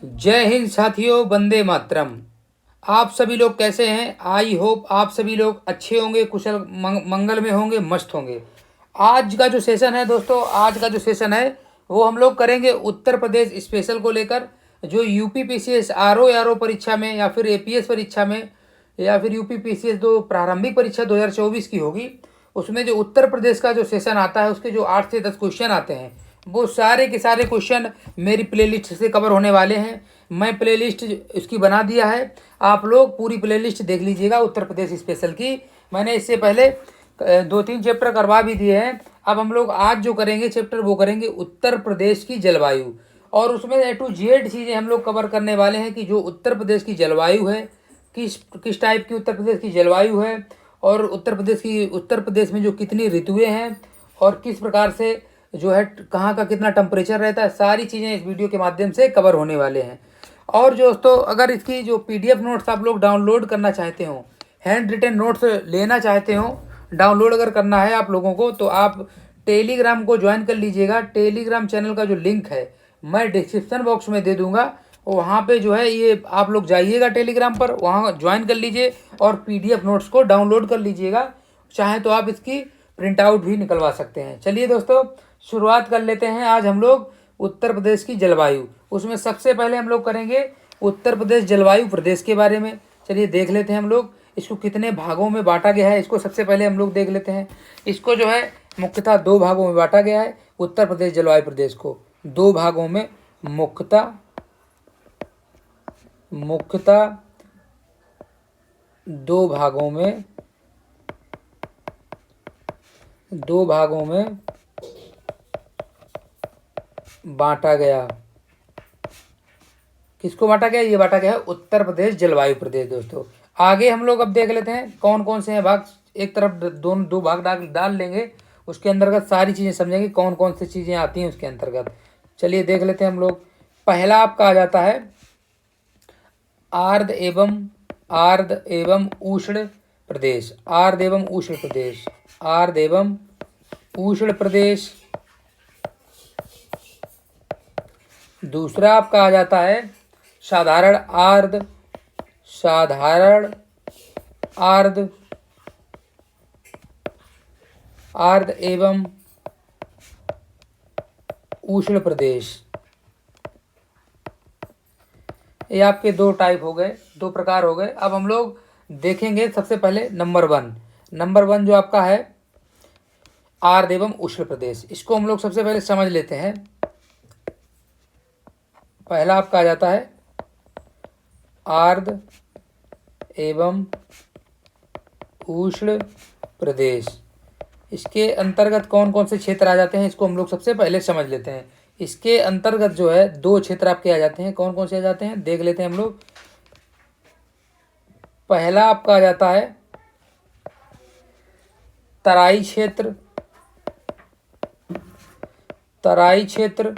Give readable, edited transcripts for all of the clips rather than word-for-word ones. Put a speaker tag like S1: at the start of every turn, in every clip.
S1: जय हिंद साथियों, वंदे मातरम। आप सभी लोग कैसे हैं? आई होप आप सभी लोग अच्छे होंगे, कुशल मंगल में होंगे, मस्त होंगे। आज का जो सेशन है दोस्तों, आज का जो सेशन है वो हम लोग करेंगे उत्तर प्रदेश स्पेशल को लेकर। जो यूपी पीसीएस आरओ परीक्षा में या फिर एपीएस परीक्षा में या फिर यूपी पीसीएस जो प्रारंभिक परीक्षा 2024 की होगी, उसमें जो उत्तर प्रदेश का जो सेशन आता है उसके जो 8 से 10 क्वेश्चन आते हैं, वो सारे के सारे क्वेश्चन मेरी प्लेलिस्ट से कवर होने वाले हैं। मैं प्लेलिस्ट इसकी बना दिया है, आप लोग पूरी प्लेलिस्ट देख लीजिएगा उत्तर प्रदेश स्पेशल की। मैंने इससे पहले 2-3 चैप्टर करवा भी दिए हैं। अब हम लोग आज जो करेंगे चैप्टर वो करेंगे उत्तर प्रदेश की जलवायु, और उसमें A to Z चीज़ें हम लोग कवर करने वाले हैं कि जो उत्तर प्रदेश की जलवायु है, किस किस टाइप की उत्तर प्रदेश की जलवायु है, और उत्तर प्रदेश में जो कितनी ऋतुएं हैं, और किस प्रकार से जो है कहाँ का कितना टेम्परेचर रहता है, सारी चीज़ें इस वीडियो के माध्यम से कवर होने वाले हैं। और दोस्तों, अगर इसकी जो PDF नोट्स आप लोग डाउनलोड करना चाहते हो, हैंड रिटन नोट्स लेना चाहते हो, डाउनलोड अगर करना है आप लोगों को, तो आप टेलीग्राम को ज्वाइन कर लीजिएगा। टेलीग्राम चैनल का जो लिंक है मैं डिस्क्रिप्शन बॉक्स में दे दूंगा, वहाँ पे जो है ये आप लोग जाइएगा टेलीग्राम पर, वहाँ ज्वाइन कर लीजिए और PDF नोट्स को डाउनलोड कर लीजिएगा। चाहे तो आप इसकी प्रिंट आउट भी निकलवा सकते हैं। चलिए दोस्तों, शुरुआत कर लेते हैं। आज हम लोग उत्तर प्रदेश की जलवायु, उसमें सबसे पहले हम लोग करेंगे उत्तर प्रदेश जलवायु प्रदेश के बारे में। चलिए देख लेते हैं हम लोग इसको कितने भागों में बांटा गया है। इसको सबसे पहले हम लोग देख लेते हैं। इसको जो है मुख्यतः 2 भागों में बांटा गया है। उत्तर प्रदेश जलवायु प्रदेश को 2 भागों में मुख्यतः 2 भागों में बांटा गया। किसको बांटा गया? ये बांटा गया है उत्तर प्रदेश जलवायु प्रदेश। दोस्तों आगे हम लोग अब देख लेते हैं कौन कौन से हैं भाग। एक तरफ दो भाग डाल लेंगे, उसके अंतर्गत सारी चीज़ें समझेंगे कौन कौन सी चीज़ें आती हैं उसके अंतर्गत। चलिए देख लेते हैं हम लोग। पहला आपका आ जाता है आर्द्र एवं उष्ण प्रदेश। आर्द्र एवं उष्ण प्रदेश। दूसरा आपका आ जाता है साधारण आर्द्र एवं उष्ण प्रदेश। ये आपके 2 टाइप हो गए, 2 प्रकार हो गए। अब हम लोग देखेंगे सबसे पहले नंबर 1 जो आपका है आर्द्र एवं उष्ण प्रदेश। इसको हम लोग सबसे पहले समझ लेते हैं। पहला आपका आ जाता है आर्द्र एवं उष्ण प्रदेश। इसके अंतर्गत कौन कौन से क्षेत्र आ जाते हैं, इसको हम लोग सबसे पहले समझ लेते हैं। इसके अंतर्गत जो है 2 क्षेत्र आपके आ जाते हैं। कौन कौन से आ जाते हैं देख लेते हैं हम लोग। पहला आपका आ जाता है तराई क्षेत्र,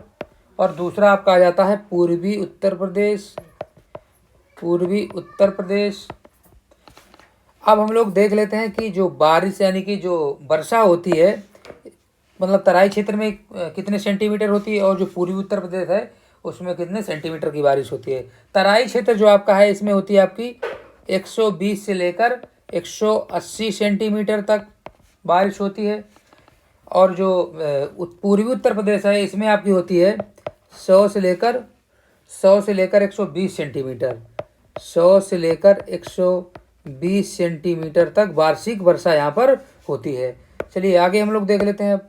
S1: और दूसरा आपका आ जाता है पूर्वी उत्तर प्रदेश। अब हम लोग देख लेते हैं कि जो बारिश यानी कि जो वर्षा होती है, मतलब तराई क्षेत्र में कितने सेंटीमीटर होती है, और जो पूर्वी उत्तर प्रदेश है उसमें कितने सेंटीमीटर की बारिश होती है। तराई क्षेत्र जो आपका है इसमें होती है आपकी 120 से लेकर 180 सेंटीमीटर तक बारिश होती है, और जो पूर्वी उत्तर प्रदेश है इसमें आपकी होती है 100 से लेकर 120 सेंटीमीटर। 100 से लेकर 120 सेंटीमीटर तक वार्षिक वर्षा यहाँ पर होती है। चलिए आगे हम लोग देख लेते हैं।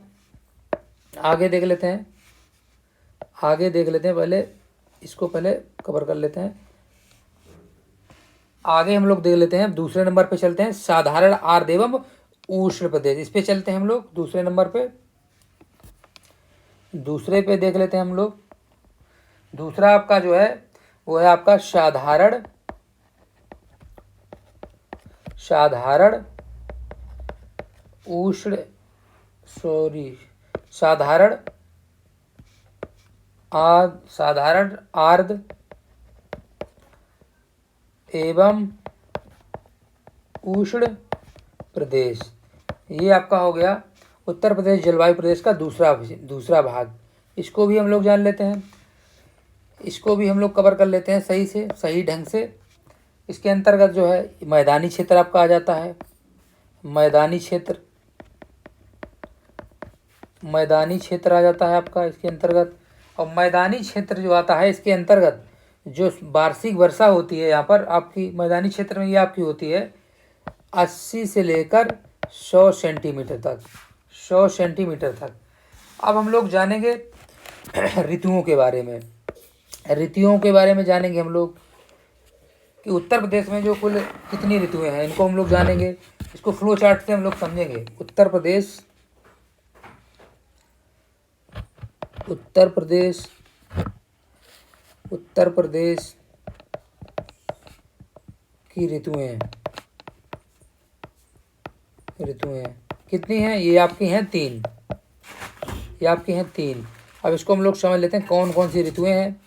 S1: आगे देख लेते हैं पहले इसको पहले कवर कर लेते हैं। आगे हम लोग देख लेते हैं, दूसरे नंबर पे चलते हैं साधारण आर्द्र एवं उष्ण प्रदेश। इस पे चलते हैं हम लोग दूसरे नंबर पे। दूसरे पे देख लेते हैं हम लोग। दूसरा आपका जो है वो है आपका साधारण आर्द्र एवं उष्ण प्रदेश। ये आपका हो गया उत्तर प्रदेश जलवायु प्रदेश का दूसरा भाग। इसको भी हम लोग जान लेते हैं। इसको भी हम लोग कवर कर लेते हैं सही से, सही ढंग से। इसके अंतर्गत जो है मैदानी क्षेत्र आपका आ जाता है। मैदानी क्षेत्र, मैदानी क्षेत्र आ जाता है आपका इसके अंतर्गत। और मैदानी क्षेत्र जो आता है इसके अंतर्गत जो वार्षिक वर्षा होती है यहाँ पर आपकी मैदानी क्षेत्र में, ये आपकी होती है 80 से लेकर 100 सेंटीमीटर तक, 100 सेंटीमीटर तक। अब हम लोग जानेंगे ऋतुओं के बारे में। ऋतुओं के बारे में जानेंगे हम लोग कि उत्तर प्रदेश में जो कुल कितनी ऋतुएं हैं, इनको हम लोग जानेंगे। इसको फ्लो चार्ट से हम लोग समझेंगे। उत्तर प्रदेश, उत्तर प्रदेश, उत्तर प्रदेश की ऋतुएं, ऋतुएं कितनी हैं? ये आपकी हैं 3, ये आपकी हैं 3। अब इसको हम लोग समझ लेते हैं कौन कौन सी ऋतुएं हैं,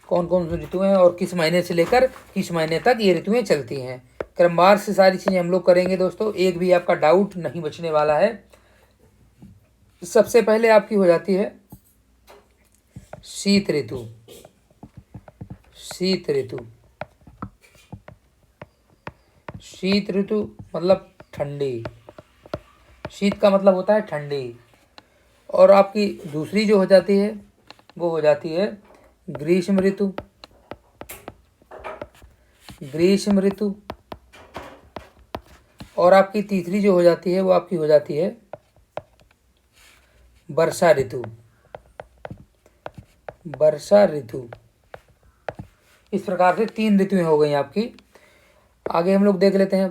S1: कौन कौन सी ऋतुएं हैं और किस महीने से लेकर किस महीने तक ये ऋतुएं चलती हैं। क्रमवार से सारी चीज़ें हम लोग करेंगे दोस्तों, एक भी आपका डाउट नहीं बचने वाला है। सबसे पहले आपकी हो जाती है शीत ऋतु। शीत ऋतु, शीत ऋतु मतलब ठंडी। शीत का मतलब होता है ठंडी। और आपकी दूसरी जो हो जाती है वो हो जाती है ग्रीष्म ऋतु। ग्रीष्म ऋतु। और आपकी तीसरी जो हो जाती है वो आपकी हो जाती है वर्षा ऋतु। वर्षा ऋतु। इस प्रकार से 3 ऋतुएं हो गई आपकी। आगे हम लोग देख लेते हैं।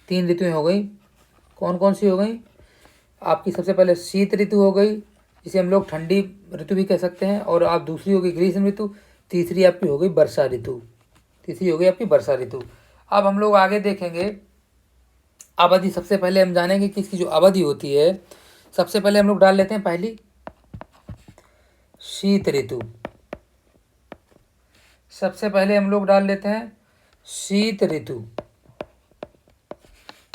S1: 3 ऋतुएं हो गई, कौन कौन सी हो गई आपकी? सबसे पहले शीत ऋतु हो गई, जिसे हम लोग ठंडी ऋतु भी कह सकते हैं। और आप दूसरी हो गई ग्रीष्म ऋतु। तीसरी आपकी हो गई वर्षा ऋतु। तीसरी हो गई आपकी वर्षा ऋतु। अब हम लोग आगे देखेंगे अवधि। सबसे पहले हम जानेंगे कि इसकी जो अवधि होती है, सबसे पहले हम लोग डाल लेते हैं पहली शीत ऋतु। सबसे पहले हम लोग डाल लेते हैं शीत ऋतु।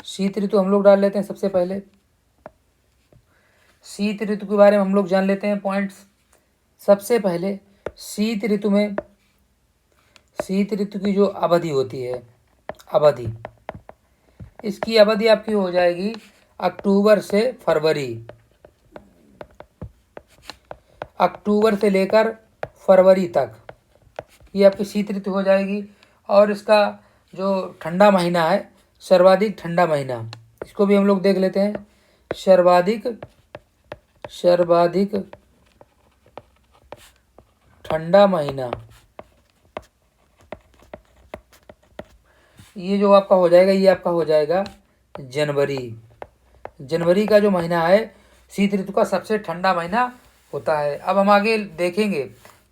S1: शीत ऋतु हम लोग डाल लेते हैं सबसे पहले। शीत ऋतु के बारे में हम लोग जान लेते हैं पॉइंट्स। सबसे पहले शीत ऋतु में, शीत ऋतु की जो अवधि होती है, अवधि, इसकी अवधि आपकी हो जाएगी अक्टूबर से फरवरी। अक्टूबर से लेकर फरवरी तक ये आपकी शीत ऋतु हो जाएगी। और इसका जो ठंडा महीना है, सर्वाधिक ठंडा महीना, इसको भी हम लोग देख लेते हैं। सर्वाधिक, सर्वाधिक ठंडा महीना, ये जो आपका हो जाएगा, ये आपका हो जाएगा जनवरी। जनवरी का जो महीना है शीत ऋतु का सबसे ठंडा महीना होता है। अब हम आगे देखेंगे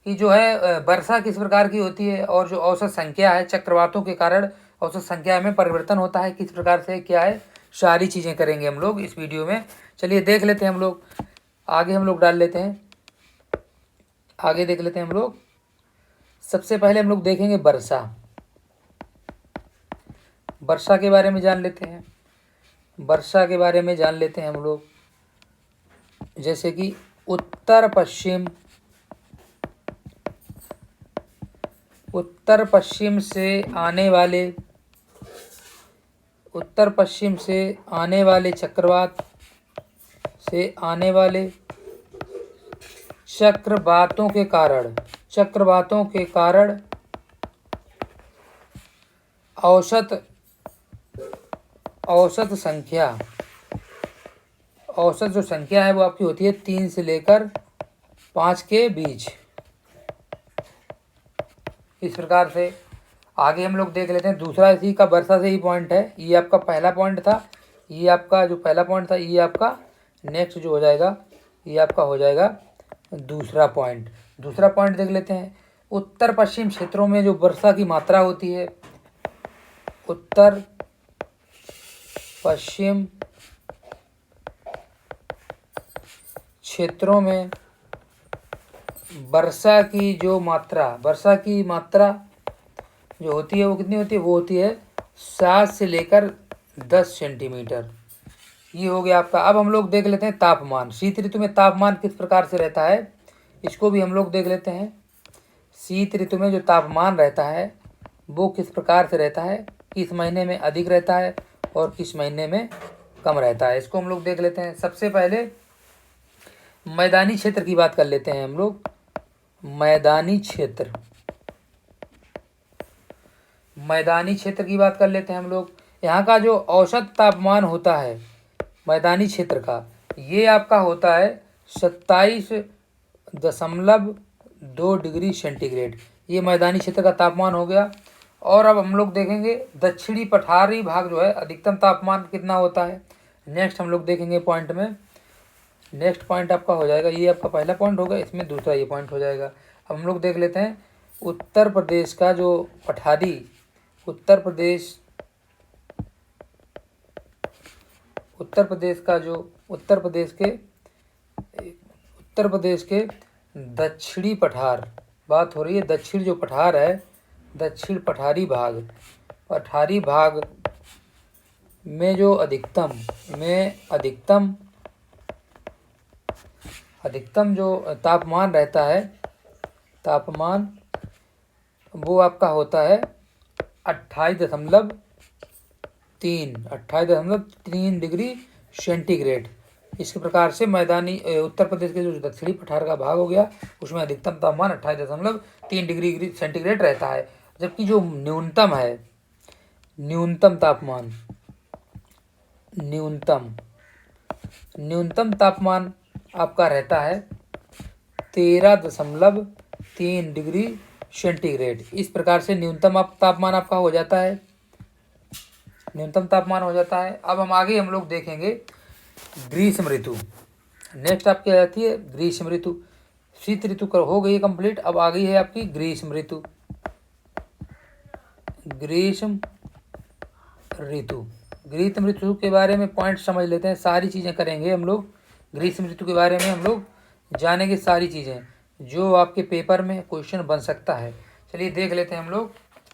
S1: कि जो है वर्षा किस प्रकार की होती है और जो औसत संख्या है, चक्रवातों के कारण औसत संख्या में परिवर्तन होता है किस प्रकार से, क्या है, सारी चीज़ें करेंगे हम लोग इस वीडियो में। चलिए देख लेते हैं हम लोग। आगे हम लोग डाल लेते हैं, आगे देख लेते हैं हम लोग। सबसे पहले हम लोग देखेंगे वर्षा। वर्षा के बारे में जान लेते हैं। वर्षा के बारे में जान लेते हैं हम लोग, जैसे कि उत्तर पश्चिम, उत्तर पश्चिम से आने वाले, उत्तर पश्चिम से आने वाले चक्रवात से आने वाले चक्रवातों के कारण, चक्रवातों के कारण औसत, औसत संख्या, औसत जो संख्या है वो आपकी होती है 3 से लेकर 5 के बीच। इस प्रकार से आगे हम लोग देख लेते हैं। दूसरा इसी का वर्षा से ही पॉइंट है। ये आपका पहला पॉइंट था, ये आपका जो पहला पॉइंट था, ये आपका नेक्स्ट जो हो जाएगा, ये आपका हो जाएगा दूसरा पॉइंट। दूसरा पॉइंट देख लेते हैं। उत्तर पश्चिम क्षेत्रों में जो वर्षा की मात्रा होती है, उत्तर पश्चिम क्षेत्रों में वर्षा की जो मात्रा, वर्षा की मात्रा जो होती है वो कितनी होती है? वो होती है 7 से लेकर 10 सेंटीमीटर। ये हो गया आपका। अब हम लोग देख लेते हैं तापमान। शीत ऋतु में तापमान किस प्रकार से रहता है इसको भी हम लोग देख लेते हैं। शीत ऋतु में जो तापमान रहता है वो किस प्रकार से रहता है, किस महीने में अधिक रहता है और किस महीने में कम रहता है, इसको हम लोग देख लेते हैं। सबसे पहले मैदानी क्षेत्र की बात कर लेते हैं हम लोग। मैदानी क्षेत्र की बात कर लेते हैं हम लोग। यहाँ का जो औसत तापमान होता है मैदानी क्षेत्र का, ये आपका होता है 27.2 डिग्री सेंटीग्रेड। ये मैदानी क्षेत्र का तापमान हो गया। और अब हम लोग देखेंगे दक्षिणी पठारी भाग जो है अधिकतम तापमान कितना होता है। नेक्स्ट हम लोग देखेंगे पॉइंट में। नेक्स्ट पॉइंट आपका हो जाएगा, ये आपका पहला पॉइंट होगा, इसमें दूसरा ये पॉइंट हो जाएगा। अब हम लोग देख लेते हैं उत्तर प्रदेश का जो पठारी, उत्तर प्रदेश के दक्षिणी पठार, बात हो रही है दक्षिण जो पठार है, दक्षिण पठारी भाग में जो अधिकतम जो तापमान रहता है, वो आपका होता है 28.3 डिग्री सेंटीग्रेड। इस प्रकार से मैदानी उत्तर प्रदेश के जो दक्षिणी पठार का भाग हो गया उसमें अधिकतम तापमान 28.3 डिग्री सेंटीग्रेड रहता है। जबकि जो न्यूनतम तापमान आपका रहता है 13.3 डिग्री सेंटीग्रेड। इस प्रकार से न्यूनतम तापमान आपका हो जाता है, अब हम लोग देखेंगे ग्रीष्म ऋतु। नेक्स्ट आपकी आ जाती है ग्रीष्म ऋतु। शीत ऋतु हो गई है कंप्लीट, अब आ गई है आपकी ग्रीष्म ऋतु के बारे में पॉइंट समझ लेते हैं। सारी चीज़ें करेंगे हम लोग ग्रीष्म ऋतु के बारे में, हम लोग जानेंगे सारी चीज़ें जो आपके पेपर में क्वेश्चन बन सकता है। चलिए देख लेते हैं हम लोग।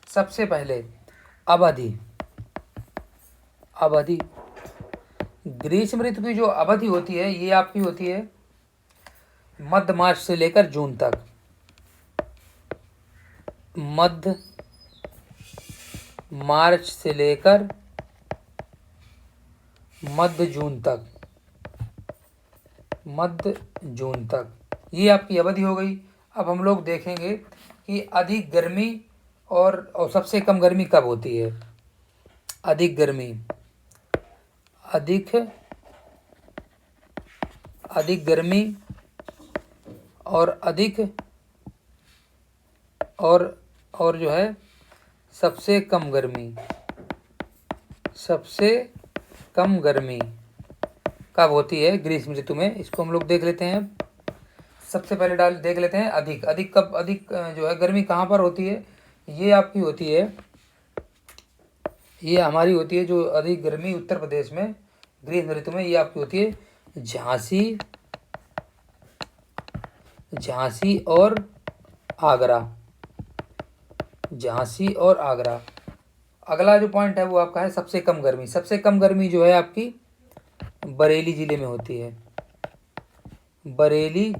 S1: सबसे पहले अवधि। ग्रीष्म ऋतु की जो अवधि होती है ये आपकी होती है मध्य मार्च से लेकर जून तक। मध्य मार्च से लेकर मध्य जून तक ये आपकी अवधि हो गई। अब हम लोग देखेंगे कि अधिक गर्मी और सबसे कम गर्मी कब होती है। अधिक गर्मी और जो है सबसे कम गर्मी कब होती है ग्रीष्म ऋतु में, इसको हम लोग देख लेते हैं। सबसे पहले देख लेते हैं अधिक जो है गर्मी कहाँ पर होती है। ये आपकी होती है, ये हमारी होती है जो अधिक गर्मी उत्तर प्रदेश में ग्रीष्म ऋतु में, ये आपकी होती है झांसी और आगरा। अगला जो पॉइंट है वो आपका है सबसे कम गर्मी जो है आपकी बरेली जिले में होती है। बरेली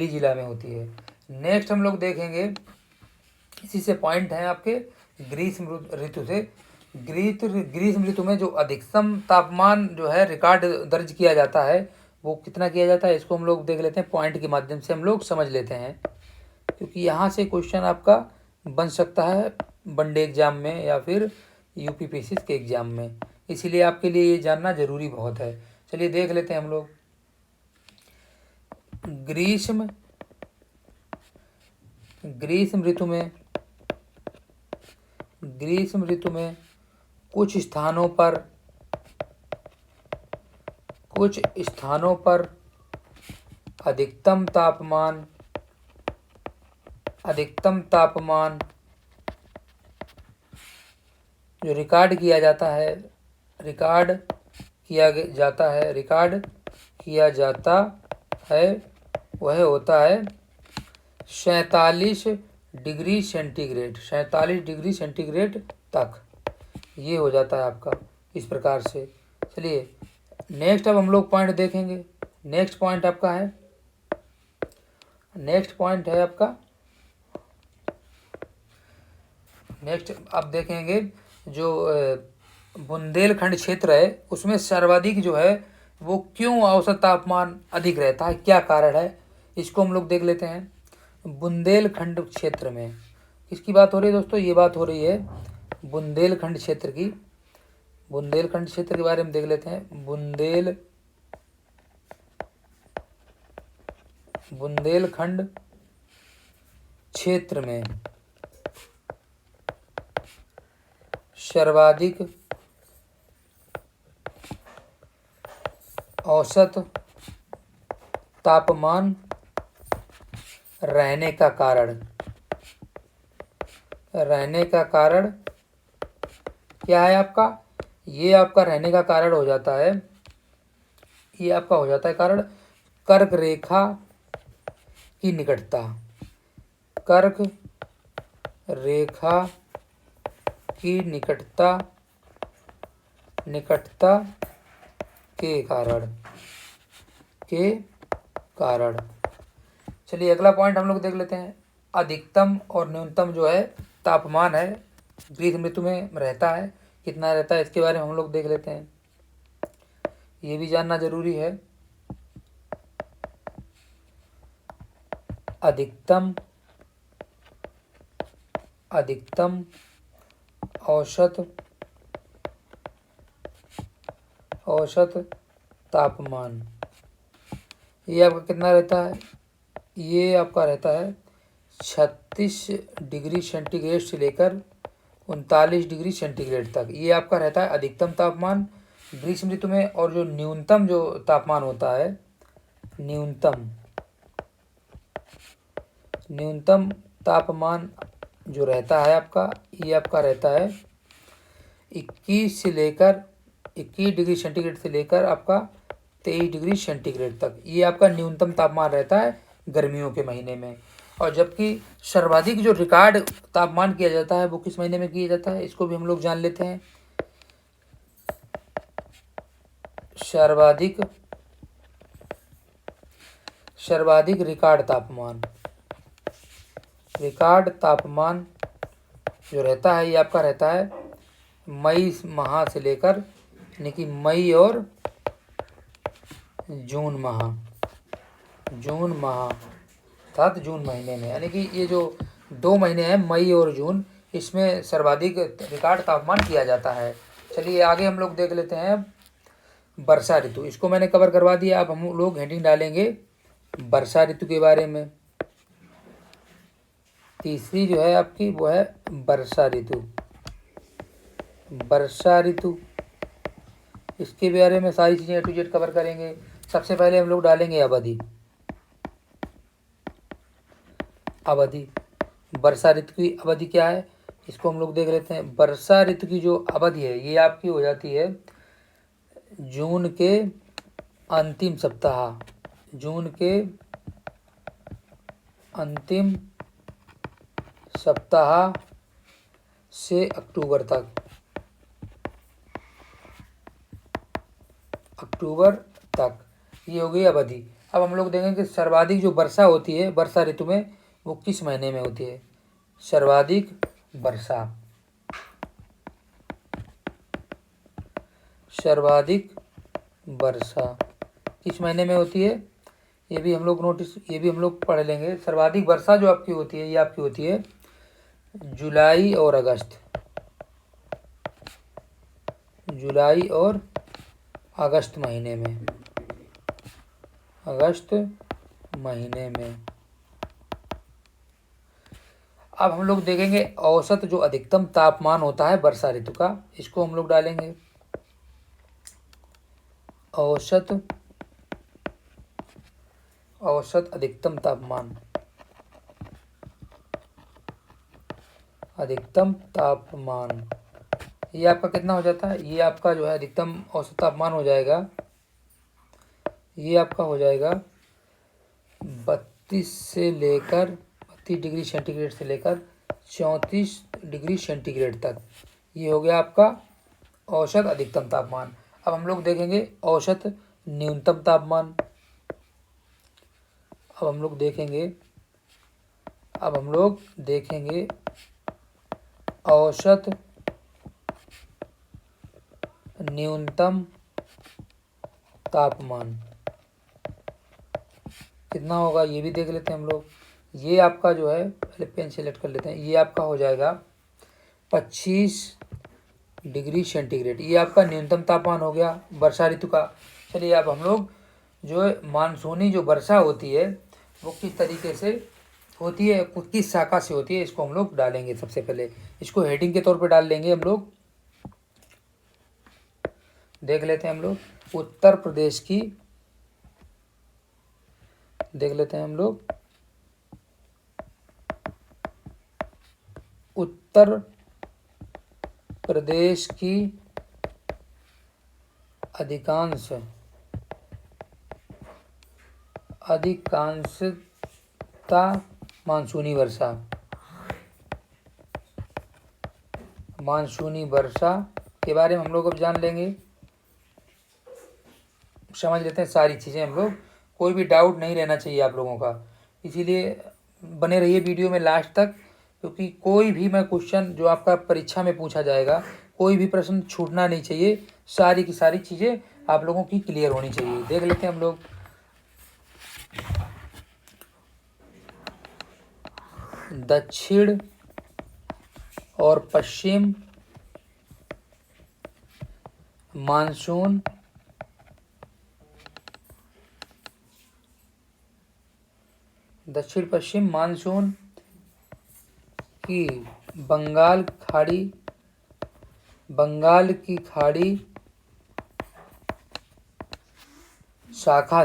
S1: जिला में होती है। नेक्स्ट हम लोग देखेंगे, इसी से पॉइंट है आपके ग्रीष्म ऋतु से। ग्रीष्म ऋतु में जो अधिकतम तापमान जो है रिकॉर्ड दर्ज किया जाता है वो कितना किया जाता है, इसको हम लोग देख लेते हैं। पॉइंट के माध्यम से हम लोग समझ लेते हैं, क्योंकि यहाँ से क्वेश्चन आपका बन सकता है वनडे एग्जाम में या फिर यूपीपीएससी के एग्जाम में, इसीलिए आपके लिए ये जानना जरूरी बहुत है। चलिए देख लेते हैं हम लोग। ग्रीष्म ऋतु में कुछ स्थानों पर अधिकतम तापमान जो रिकॉर्ड किया जाता है वह होता है 47 डिग्री सेंटीग्रेड तक, ये हो जाता है आपका इस प्रकार से। चलिए नेक्स्ट अब हम लोग पॉइंट देखेंगे। नेक्स्ट पॉइंट आपका है नेक्स्ट पॉइंट है आपका, नेक्स्ट आप देखेंगे जो बुंदेलखंड क्षेत्र है उसमें सर्वाधिक जो है वो क्यों औसत तापमान अधिक रहता है, क्या कारण है, इसको हम लोग देख लेते हैं। बुंदेलखंड क्षेत्र में किसकी बात हो रही है दोस्तों, ये बात हो रही है बुंदेलखंड क्षेत्र की। बुंदेलखंड क्षेत्र के बारे में देख लेते हैं। बुंदेलखंड क्षेत्र में सर्वाधिक औसत तापमान रहने का कारण क्या है आपका, ये आपका रहने का कारण हो जाता है, ये आपका हो जाता है कारण कर्क रेखा की निकटता, कर्क रेखा की निकटता के कारण। चलिए अगला पॉइंट हम लोग देख लेते हैं। अधिकतम और न्यूनतम जो है तापमान है ग्रीष्म ऋतु में रहता है, कितना रहता है इसके बारे में हम लोग देख लेते हैं, ये भी जानना जरूरी है। अधिकतम औसत तापमान ये आपका कितना रहता है, ये आपका रहता है 36 डिग्री सेंटीग्रेड से लेकर 39 डिग्री सेंटीग्रेड तक, ये आपका रहता है अधिकतम तापमान ग्रीष्म ऋतु में। और जो न्यूनतम जो तापमान होता है, न्यूनतम तापमान जो रहता है आपका, ये आपका रहता है 21 डिग्री सेंटीग्रेड से लेकर आपका 23 डिग्री सेंटीग्रेड तक, ये आपका न्यूनतम तापमान रहता है गर्मियों के महीने में। और जबकि सर्वाधिक जो रिकॉर्ड तापमान किया जाता है वो किस महीने में किया जाता है, इसको भी हम लोग जान लेते हैं। सर्वाधिक रिकॉर्ड तापमान जो रहता है ये आपका रहता है मई माह से लेकर, यानी कि मई और जून माह अर्थात जून महीने में, यानी कि ये जो 2 महीने हैं मई और जून, इसमें सर्वाधिक रिकॉर्ड तापमान किया जाता है। चलिए आगे हम लोग देख लेते हैं वर्षा ऋतु, इसको मैंने कवर करवा दिया। अब हम लोग हेडिंग डालेंगे वर्षा ऋतु के बारे में। तीसरी जो है आपकी वो है वर्षा ऋतु, इसके बारे में सारी चीज़ें A to Z कवर करेंगे। सबसे पहले हम लोग डालेंगे अवधि। वर्षा ऋतु की अवधि क्या है, इसको हम लोग देख लेते हैं। वर्षा ऋतु की जो अवधि है ये आपकी हो जाती है जून के अंतिम सप्ताह से अक्टूबर तक, ये हो गई अवधि। अब हम लोग देखेंगे कि सर्वाधिक जो वर्षा होती है वर्षा ऋतु में वो किस महीने में होती है। सर्वाधिक वर्षा किस महीने में होती है, ये भी हम लोग पढ़ लेंगे। सर्वाधिक वर्षा जो आपकी होती है ये आपकी होती है जुलाई और अगस्त महीने में। अब हम लोग देखेंगे औसत जो अधिकतम तापमान होता है वर्षा ऋतु का, इसको हम लोग डालेंगे। औसत अधिकतम तापमान ये आपका कितना हो जाता है, ये आपका जो है अधिकतम औसत तापमान हो जाएगा, ये आपका हो जाएगा 32 डिग्री सेंटीग्रेड से लेकर 34 डिग्री सेंटीग्रेड तक, ये हो गया आपका औसत अधिकतम तापमान। अब हम लोग देखेंगे औसत न्यूनतम तापमान। अब हम लोग देखेंगे औसत न्यूनतम तापमान कितना होगा, ये भी देख लेते हैं हम लोग। ये आपका जो है, पहले पेन सेलेक्ट कर लेते हैं, ये आपका हो जाएगा 25 डिग्री सेंटीग्रेड। ये आपका न्यूनतम तापमान हो गया वर्षा ऋतु का। चलिए अब हम लोग जो मानसूनी जो वर्षा होती है वो किस तरीके से होती है, किस शाखा से होती है, इसको हम लोग डालेंगे। सबसे पहले इसको हेडिंग के तौर पे डाल लेंगे हम लोग। देख लेते हैं हम लोग उत्तर प्रदेश की, देख लेते हैं हम लोग उत्तर प्रदेश की अधिकांशता मानसूनी वर्षा के बारे में हम लोग अब जान लेंगे, समझ लेते हैं सारी चीज़ें हम लोग। कोई भी डाउट नहीं रहना चाहिए आप लोगों का, इसीलिए बने रहिए वीडियो में लास्ट तक, क्योंकि कोई भी मैं क्वेश्चन जो आपका परीक्षा में पूछा जाएगा, कोई भी प्रश्न छूटना नहीं चाहिए। सारी की सारी चीज़ें आप लोगों की क्लियर होनी चाहिए। देख लेते हैं हम लोग। दक्षिण और पश्चिम मानसून दक्षिण पश्चिम मानसून की बंगाल की खाड़ी शाखा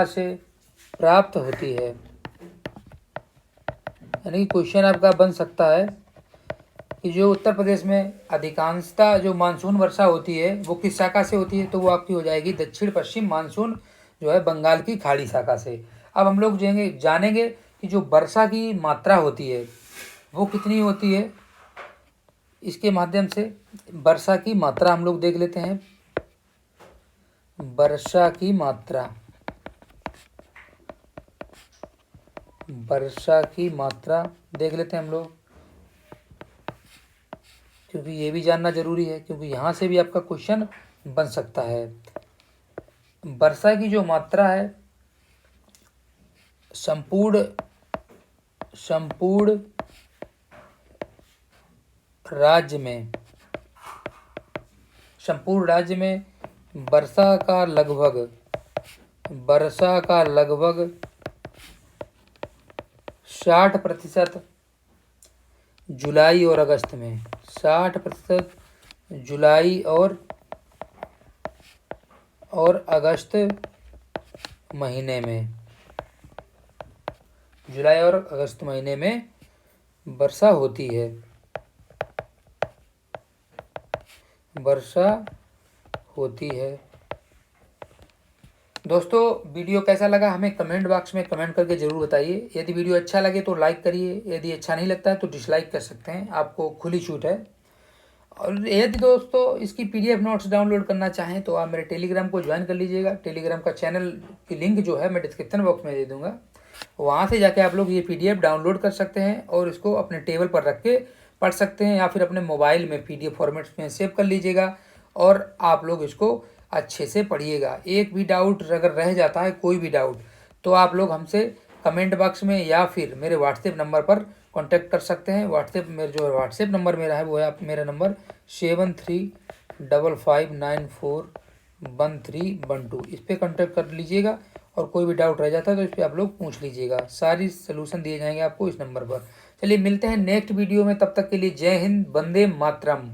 S1: से प्राप्त होती है। यानी क्वेश्चन आपका बन सकता है कि जो उत्तर प्रदेश में अधिकांशता जो मानसून वर्षा होती है वो किस शाखा से होती है, तो वो आपकी हो जाएगी दक्षिण पश्चिम मानसून जो है बंगाल की खाड़ी शाखा से। अब हम लोग जानेंगे कि जो वर्षा की मात्रा होती है वो कितनी होती है। इसके माध्यम से वर्षा की मात्रा हम लोग देख लेते हैं। वर्षा की मात्रा देख लेते हैं हम लोग, क्योंकि ये भी जानना जरूरी है, क्योंकि यहाँ से भी आपका क्वेश्चन बन सकता है। वर्षा की जो मात्रा है संपूर्ण राज्य में वर्षा का लगभग 60% जुलाई और अगस्त में, 60% जुलाई और अगस्त महीने में, जुलाई और अगस्त महीने में वर्षा होती है। दोस्तों वीडियो कैसा लगा हमें कमेंट बॉक्स में कमेंट करके ज़रूर बताइए। यदि वीडियो अच्छा लगे तो लाइक करिए, यदि अच्छा नहीं लगता है तो डिसलाइक कर सकते हैं, आपको खुली छूट है। और यदि दोस्तों इसकी PDF नोट्स डाउनलोड करना चाहें तो आप मेरे टेलीग्राम को ज्वाइन कर लीजिएगा। टेलीग्राम का चैनल की लिंक जो है मैं डिस्क्रिप्शन बॉक्स में दे दूँगा, वहाँ से जाके आप लोग ये PDF डाउनलोड कर सकते हैं और इसको अपने टेबल पर रख के पढ़ सकते हैं, या फिर अपने मोबाइल में PDF फॉर्मेट में सेव कर लीजिएगा और आप लोग इसको अच्छे से पढ़िएगा। एक भी डाउट अगर रह जाता है, कोई भी डाउट, तो आप लोग हमसे कमेंट बॉक्स में या फिर मेरे व्हाट्सएप नंबर पर कांटेक्ट कर सकते हैं। व्हाट्सएप नंबर मेरा है वो है मेरा नंबर 7355941312। इस पर कांटेक्ट कर लीजिएगा और कोई भी डाउट रह जाता है तो इस पर आप लोग पूछ लीजिएगा, सारी सलूशन दिए जाएंगे आपको इस नंबर पर। चलिए मिलते हैं नेक्स्ट वीडियो में, तब तक के लिए जय हिंद, वंदे मातरम।